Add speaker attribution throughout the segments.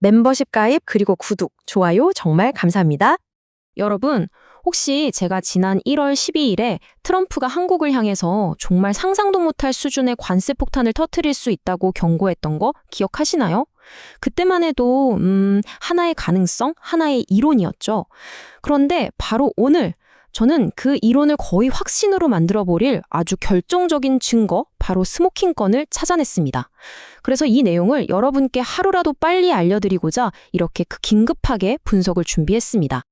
Speaker 1: 멤버십 가입 그리고 구독, 좋아요 정말 감사합니다.
Speaker 2: 여러분, 혹시 제가 지난 1월 12일에 트럼프가 한국을 향해서 정말 상상도 못할 수준의 관세 폭탄을 터뜨릴 수 있다고 경고했던 거 기억하시나요? 그때만 해도 하나의 가능성, 하나의 이론이었죠. 그런데 바로 오늘 저는 그 이론을 거의 확신으로 만들어버릴 아주 결정적인 증거, 바로 스모킹 건을 찾아냈습니다. 그래서 이 내용을 여러분께 하루라도 빨리 알려드리고자 이렇게 긴급하게 분석을 준비했습니다.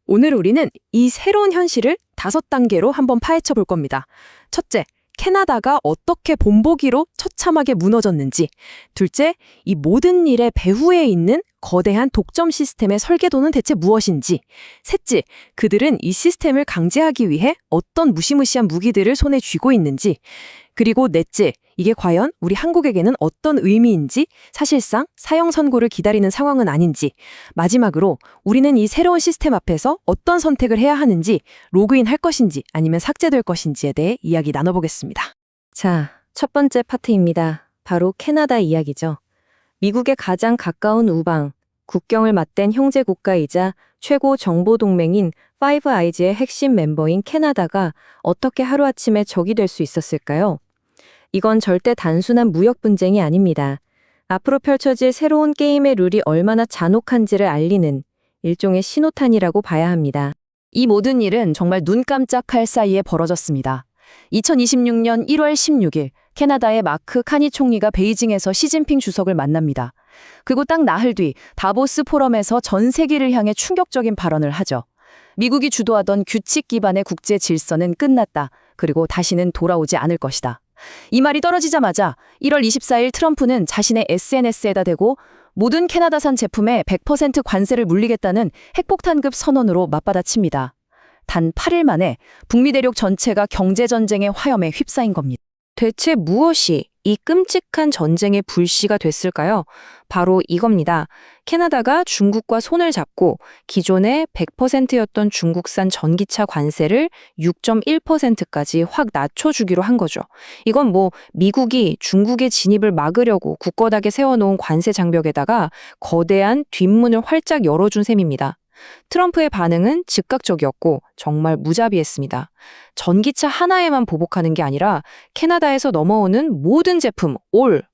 Speaker 1: 오늘 우리는 이 새로운 현실을 5단계로 한번 파헤쳐 볼 겁니다. 첫째, 캐나다가 어떻게 본보기로 처참하게 무너졌는지. 둘째, 이 모든 일의 배후에 있는 거대한 독점 시스템의 설계도는 대체 무엇인지. 셋째, 그들은 이 시스템을 강제하기 위해 어떤 무시무시한 무기들을 손에 쥐고 있는지. 그리고 넷째, 이게 과연 우리 한국에게는 어떤 의미인지, 사실상 사형 선고를 기다리는 상황은 아닌지, 마지막으로 우리는 이 새로운 시스템 앞에서 어떤 선택을 해야 하는지, 로그인 할 것인지 아니면 삭제될 것인지에 대해 이야기 나눠보겠습니다. 자, 첫 번째 파트입니다. 바로 캐나다 이야기죠. 미국의 가장 가까운 우방, 국경을 맞댄 형제 국가이자 최고 정보 동맹인 파이브 아이즈의 핵심 멤버인 캐나다가 어떻게 하루아침에 적이 될 수 있었을까요? 이건 절대 단순한 무역 분쟁이 아닙니다. 앞으로 펼쳐질 새로운 게임의 룰이 얼마나 잔혹한지를 알리는 일종의 신호탄이라고 봐야 합니다.
Speaker 2: 이 모든 일은 정말 눈 깜짝할 사이에 벌어졌습니다. 2026년 1월 16일 캐나다의 마크 카니 총리가 베이징에서 시진핑 주석을 만납니다. 그리고 딱 나흘 뒤 다보스 포럼에서 전 세계를 향해 충격적인 발언을 하죠. 미국이 주도하던 규칙 기반의 국제 질서는 끝났다. 그리고 다시는 돌아오지 않을 것이다. 이 말이 떨어지자마자 1월 24일 트럼프는 자신의 SNS에다 대고 모든 캐나다산 제품에 100% 관세를 물리겠다는 핵폭탄급 선언으로 맞받아칩니다. 단 8일 만에 북미 대륙 전체가 경제전쟁의 화염에 휩싸인 겁니다.
Speaker 1: 대체 무엇이 이 끔찍한 전쟁의 불씨가 됐을까요? 바로 이겁니다. 캐나다가 중국과 손을 잡고 기존의 100%였던 중국산 전기차 관세를 6.1%까지 확 낮춰주기로 한 거죠. 이건 미국이 중국의 진입을 막으려고 굳건하게 세워놓은 관세 장벽에다가 거대한 뒷문을 활짝 열어준 셈입니다. 트럼프의 반응은 즉각적이었고 정말 무자비했습니다. 전기차 하나에만 보복하는 게 아니라 캐나다에서 넘어오는 모든 제품,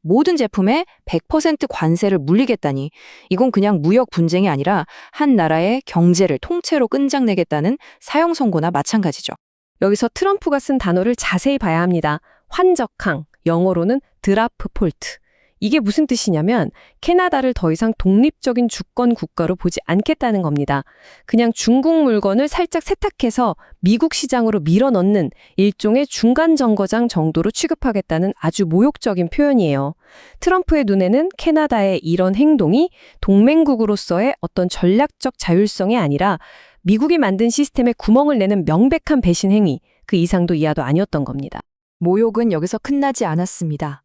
Speaker 1: 모든 제품에 100% 관세를 물리겠다니, 이건 그냥 무역 분쟁이 아니라 한 나라의 경제를 통째로 끈장내겠다는 사형 선고나 마찬가지죠. 여기서 트럼프가 쓴 단어를 자세히 봐야 합니다. 환적항, 영어로는 드라프 폴트. 이게 무슨 뜻이냐면 캐나다를 더 이상 독립적인 주권 국가로 보지 않겠다는 겁니다. 그냥 중국 물건을 살짝 세탁해서 미국 시장으로 밀어넣는 일종의 중간 정거장 정도로 취급하겠다는 아주 모욕적인 표현이에요. 트럼프의 눈에는 캐나다의 이런 행동이 동맹국으로서의 어떤 전략적 자율성이 아니라 미국이 만든 시스템에 구멍을 내는 명백한 배신 행위, 그 이상도 이하도 아니었던 겁니다.
Speaker 2: 모욕은 여기서 끝나지 않았습니다.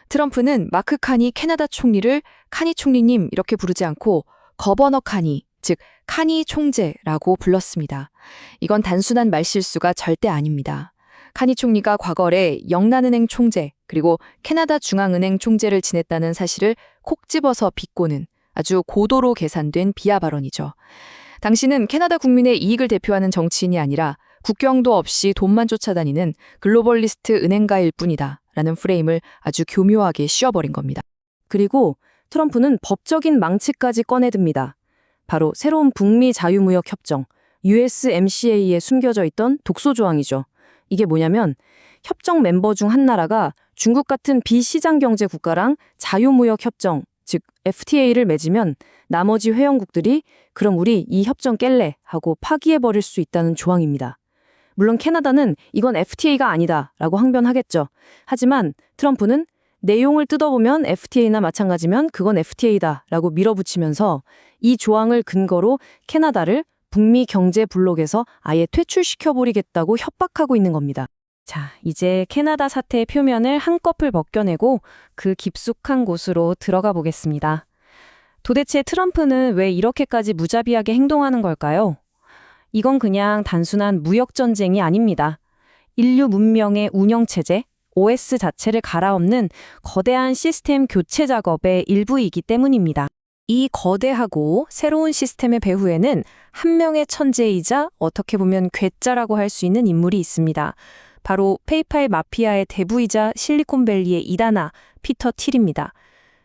Speaker 2: 트럼프는 마크 카니 캐나다 총리를 카니 총리님 이렇게 부르지 않고 거버너 카니, 즉 카니 총재라고 불렀습니다. 이건 단순한 말실수가 절대 아닙니다. 카니 총리가 과거에 영란은행 총재 그리고 캐나다 중앙은행 총재를 지냈다는 사실을 콕 집어서 비꼬는 아주 고도로 계산된 비하 발언이죠. 당신은 캐나다 국민의 이익을 대표하는 정치인이 아니라 국경도 없이 돈만 쫓아다니는 글로벌리스트 은행가일 뿐이다. 라는 프레임을 아주 교묘하게 씌워버린 겁니다.
Speaker 1: 그리고 트럼프는 법적인 망치까지 꺼내듭니다. 바로 새로운 북미 자유무역 협정, USMCA에 숨겨져 있던 독소 조항이죠. 이게 뭐냐면 협정 멤버 중 한 나라가 중국 같은 비시장 경제 국가랑 자유무역 협정, 즉 FTA를 맺으면 나머지 회원국들이 그럼 우리 이 협정 깰래 하고 파기해버릴 수 있다는 조항입니다. 물론 캐나다는 이건 FTA가 아니다 라고 항변하겠죠. 하지만 트럼프는 내용을 뜯어보면 FTA나 마찬가지면 그건 FTA다 라고 밀어붙이면서 이 조항을 근거로 캐나다를 북미 경제 블록에서 아예 퇴출시켜버리겠다고 협박하고 있는 겁니다. 자, 이제 캐나다 사태의 표면을 한꺼풀 벗겨내고 그 깊숙한 곳으로 들어가 보겠습니다. 도대체 트럼프는 왜 이렇게까지 무자비하게 행동하는 걸까요? 이건 그냥 단순한 무역 전쟁이 아닙니다. 인류 문명의 운영체제, OS 자체를 갈아엎는 거대한 시스템 교체 작업의 일부이기 때문입니다. 이 거대하고 새로운 시스템의 배후에는 한 명의 천재이자 어떻게 보면 괴짜라고 할 수 있는 인물이 있습니다. 바로 페이팔 마피아의 대부이자 실리콘밸리의 이다나, 피터 틸입니다.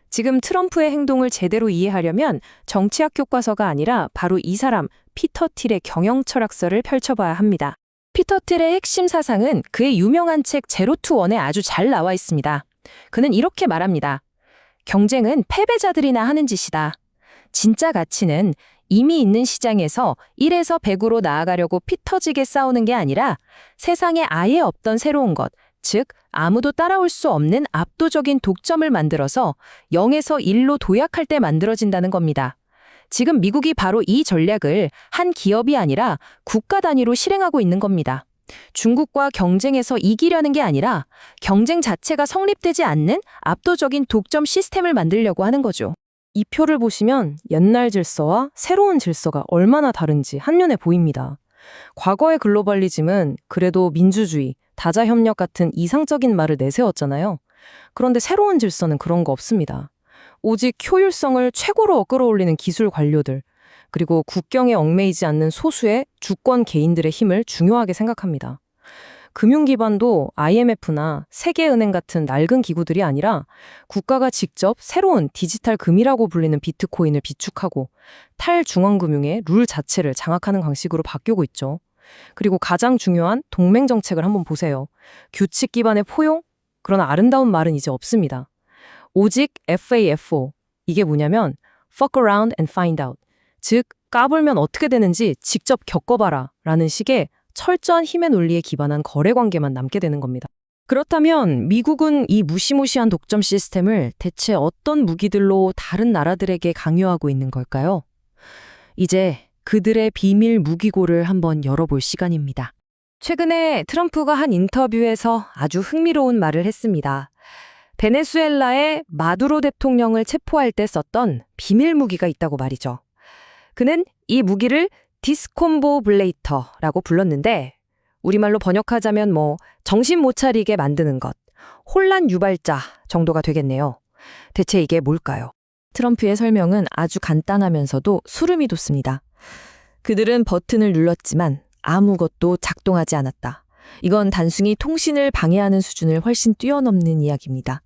Speaker 1: 지금 트럼프의 행동을 제대로 이해하려면 정치학 교과서가 아니라 바로 이 사람, 피터 틸의 경영 철학서를 펼쳐봐야 합니다. 피터 틸의 핵심 사상은 그의 유명한 책 제로 투 원에 아주 잘 나와 있습니다. 그는 이렇게 말합니다. 경쟁은 패배자들이나 하는 짓이다. 진짜 가치는 이미 있는 시장에서 1에서 100으로 나아가려고 피 터지게 싸우는 게 아니라 세상에 아예 없던 새로운 것, 즉 아무도 따라올 수 없는 압도적인 독점을 만들어서 0에서 1로 도약할 때 만들어진다는 겁니다. 지금 미국이 바로 이 전략을 한 기업이 아니라 국가 단위로 실행하고 있는 겁니다. 중국과 경쟁에서 이기려는 게 아니라 경쟁 자체가 성립되지 않는 압도적인 독점 시스템을 만들려고 하는 거죠. 이 표를 보시면 옛날 질서와 새로운 질서가 얼마나 다른지 한눈에 보입니다. 과거의 글로벌리즘은 그래도 민주주의, 다자협력 같은 이상적인 말을 내세웠잖아요. 그런데 새로운 질서는 그런 거 없습니다. 오직 효율성을 최고로 끌어올리는 기술 관료들, 그리고 국경에 얽매이지 않는 소수의 주권 개인들의 힘을 중요하게 생각합니다. 금융 기반도 IMF나 세계은행 같은 낡은 기구들이 아니라 국가가 직접 새로운 디지털 금이라고 불리는 비트코인을 비축하고 탈중앙금융의 룰 자체를 장악하는 방식으로 바뀌고 있죠. 그리고 가장 중요한 동맹 정책을 한번 보세요. 규칙 기반의 포용? 그러나 아름다운 말은 이제 없습니다. 오직 FAFO. 이게 뭐냐면 fuck around and find out. 즉, 까불면 어떻게 되는지 직접 겪어봐라 라는 식의 철저한 힘의 논리에 기반한 거래 관계만 남게 되는 겁니다. 그렇다면 미국은 이 무시무시한 독점 시스템을 대체 어떤 무기들로 다른 나라들에게 강요하고 있는 걸까요? 이제 그들의 비밀 무기고를 한번 열어볼 시간입니다. 최근에 트럼프가 한 인터뷰에서 아주 흥미로운 말을 했습니다. 베네수엘라의 마두로 대통령을 체포할 때 썼던 비밀 무기가 있다고 말이죠. 그는 이 무기를 디스콤보블레이터라고 불렀는데 우리말로 번역하자면 정신 못 차리게 만드는 것, 혼란 유발자 정도가 되겠네요. 대체 이게 뭘까요? 트럼프의 설명은 아주 간단하면서도 수름이 돋습니다. 그들은 버튼을 눌렀지만 아무것도 작동하지 않았다. 이건 단순히 통신을 방해하는 수준을 훨씬 뛰어넘는 이야기입니다.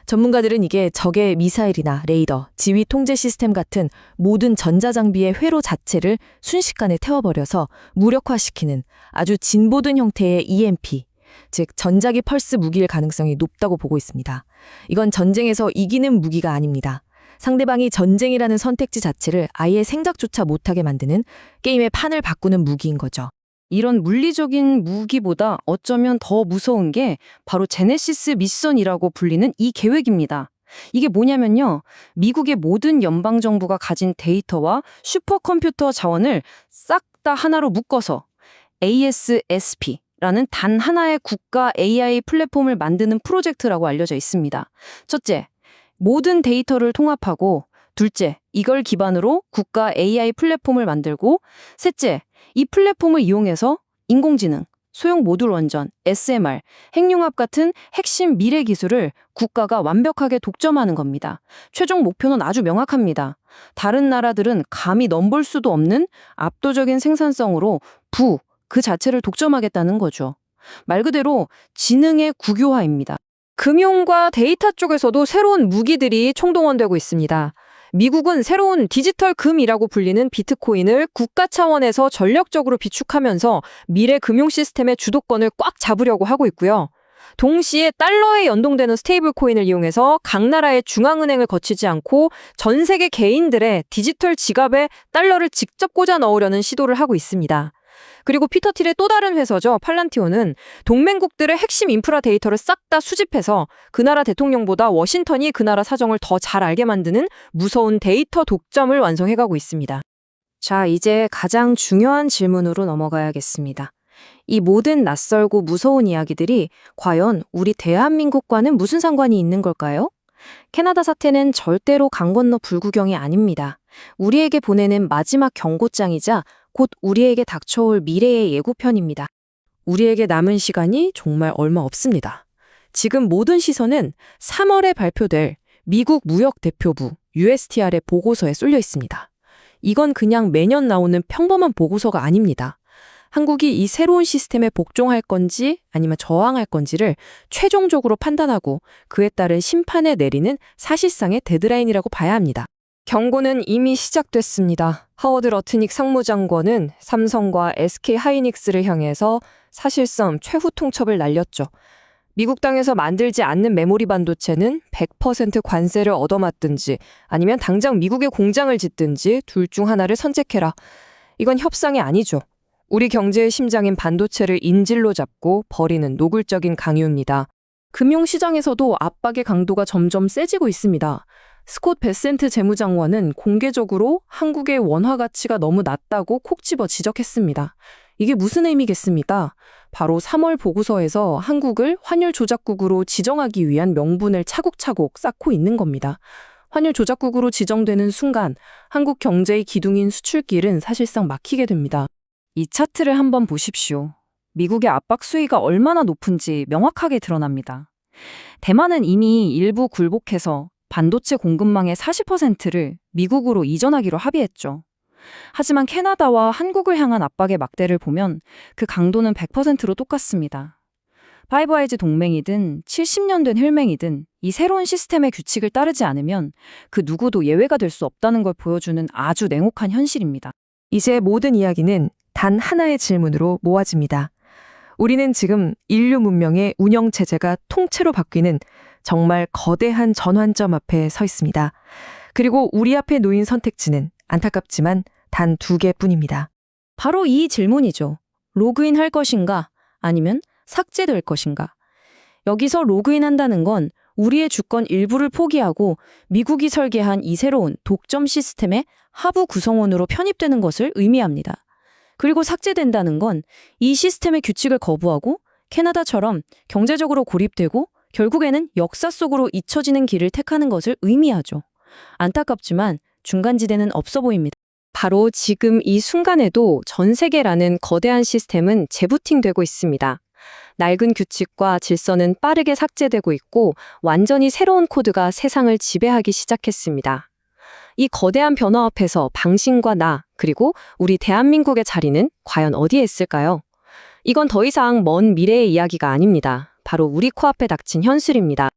Speaker 1: 전문가들은 이게 적의 미사일이나 레이더, 지휘 통제 시스템 같은 모든 전자장비의 회로 자체를 순식간에 태워버려서 무력화시키는 아주 진보된 형태의 EMP, 즉 전자기 펄스 무기일 가능성이 높다고 보고 있습니다. 이건 전쟁에서 이기는 무기가 아닙니다. 상대방이 전쟁이라는 선택지 자체를 아예 생각조차 못하게 만드는 게임의 판을 바꾸는 무기인 거죠. 이런 물리적인 무기보다 어쩌면 더 무서운 게 바로 제네시스 미션이라고 불리는 이 계획입니다. 이게 뭐냐면요. 미국의 모든 연방정부가 가진 데이터와 슈퍼컴퓨터 자원을 싹 다 하나로 묶어서 ASSP라는 단 하나의 국가 AI 플랫폼을 만드는 프로젝트라고 알려져 있습니다. 첫째, 모든 데이터를 통합하고 둘째, 이걸 기반으로 국가 AI 플랫폼을 만들고 셋째, 이 플랫폼을 이용해서 인공지능, 소형 모듈 원전, SMR, 핵융합 같은 핵심 미래 기술을 국가가 완벽하게 독점하는 겁니다. 최종 목표는 아주 명확합니다. 다른 나라들은 감히 넘볼 수도 없는 압도적인 생산성으로 그 자체를 독점하겠다는 거죠. 말 그대로 지능의 국유화입니다. 금융과 데이터 쪽에서도 새로운 무기들이 총동원되고 있습니다. 미국은 새로운 디지털 금이라고 불리는 비트코인을 국가 차원에서 전력적으로 비축하면서 미래 금융 시스템의 주도권을 꽉 잡으려고 하고 있고요. 동시에 달러에 연동되는 스테이블 코인을 이용해서 각 나라의 중앙은행을 거치지 않고 전 세계 개인들의 디지털 지갑에 달러를 직접 꽂아 넣으려는 시도를 하고 있습니다. 그리고 피터 틸의 또 다른 회사죠. 팔란티오는 동맹국들의 핵심 인프라 데이터를 싹 다 수집해서 그 나라 대통령보다 워싱턴이 그 나라 사정을 더 잘 알게 만드는 무서운 데이터 독점을 완성해가고 있습니다. 자, 이제 가장 중요한 질문으로 넘어가야겠습니다. 이 모든 낯설고 무서운 이야기들이 과연 우리 대한민국과는 무슨 상관이 있는 걸까요? 캐나다 사태는 절대로 강 건너 불구경이 아닙니다. 우리에게 보내는 마지막 경고장이자 곧 우리에게 닥쳐올 미래의 예고편입니다. 우리에게 남은 시간이 정말 얼마 없습니다. 지금 모든 시선은 3월에 발표될 미국 무역 대표부,
Speaker 3: USTR의 보고서에 쏠려 있습니다. 이건 그냥 매년 나오는 평범한 보고서가 아닙니다. 한국이 이 새로운 시스템에 복종할 건지 아니면 저항할 건지를 최종적으로 판단하고 그에 따른 심판을 내리는 사실상의 데드라인이라고 봐야 합니다.
Speaker 1: 경고는 이미 시작됐습니다. 하워드 러트닉 상무장관은 삼성과 SK 하이닉스를 향해서 사실상 최후 통첩을 날렸죠. 미국 땅에서 만들지 않는 메모리 반도체는 100% 관세를 얻어맞든지 아니면 당장 미국에 공장을 짓든지 둘 중 하나를 선택해라. 이건 협상이 아니죠. 우리 경제의 심장인 반도체를 인질로 잡고 버리는 노골적인 강요입니다.
Speaker 3: 금융시장에서도 압박의 강도가 점점 세지고 있습니다. 스콧 베센트 재무장관은 공개적으로 한국의 원화 가치가 너무 낮다고 콕 집어 지적했습니다. 이게 무슨 의미겠습니까? 바로 3월 보고서에서 한국을 환율 조작국으로 지정하기 위한 명분을 차곡차곡 쌓고 있는 겁니다. 환율 조작국으로 지정되는 순간 한국 경제의 기둥인 수출길은 사실상 막히게 됩니다.
Speaker 2: 이 차트를 한번 보십시오. 미국의 압박 수위가 얼마나 높은지 명확하게 드러납니다. 대만은 이미 일부 굴복해서 반도체 공급망의 40%를 미국으로 이전하기로 합의했죠. 하지만 캐나다와 한국을 향한 압박의 막대를 보면 그 강도는 100%로 똑같습니다. 파이브 아이즈 동맹이든 70년 된 혈맹이든 이 새로운 시스템의 규칙을 따르지 않으면 그 누구도 예외가 될 수 없다는 걸 보여주는 아주 냉혹한 현실입니다.
Speaker 4: 이제 모든 이야기는 단 하나의 질문으로 모아집니다. 우리는 지금 인류 문명의 운영체제가 통째로 바뀌는 정말 거대한 전환점 앞에 서 있습니다. 그리고 우리 앞에 놓인 선택지는 안타깝지만 단 2개뿐입니다.
Speaker 2: 바로 이 질문이죠. 로그인 할 것인가? 아니면 삭제될 것인가? 여기서 로그인 한다는 건 우리의 주권 일부를 포기하고 미국이 설계한 이 새로운 독점 시스템의 하부 구성원으로 편입되는 것을 의미합니다. 그리고 삭제된다는 건 이 시스템의 규칙을 거부하고 캐나다처럼 경제적으로 고립되고 결국에는 역사 속으로 잊혀지는 길을 택하는 것을 의미하죠. 안타깝지만 중간지대는 없어 보입니다.
Speaker 1: 바로 지금 이 순간에도 전 세계라는 거대한 시스템은 재부팅되고 있습니다. 낡은 규칙과 질서는 빠르게 삭제되고 있고 완전히 새로운 코드가 세상을 지배하기 시작했습니다. 이 거대한 변화 앞에서 당신과 나, 그리고 우리 대한민국의 자리는 과연 어디에 있을까요? 이건 더 이상 먼 미래의 이야기가 아닙니다. 바로 우리 코앞에 닥친 현실입니다.